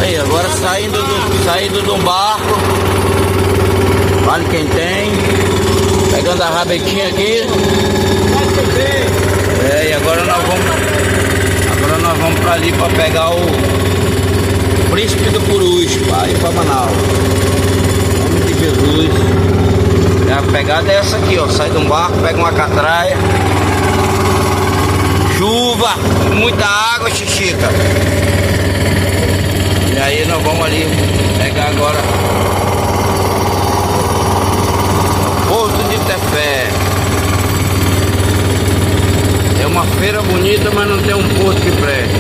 Aí, agora saindo de um barco. Vale quem tem. Pegando a rabetinha aqui. E agora nós vamos pra ali pra pegar o Príncipe do Purus, pra ir pra Manaus. Em nome de Jesus. A pegada é essa aqui, ó. Sai de um barco, pega uma catraia. Chuva, muita água, Xixica. E aí nós vamos ali pegar agora o Porto de Tefé. É uma feira bonita, mas não tem um porto que preste.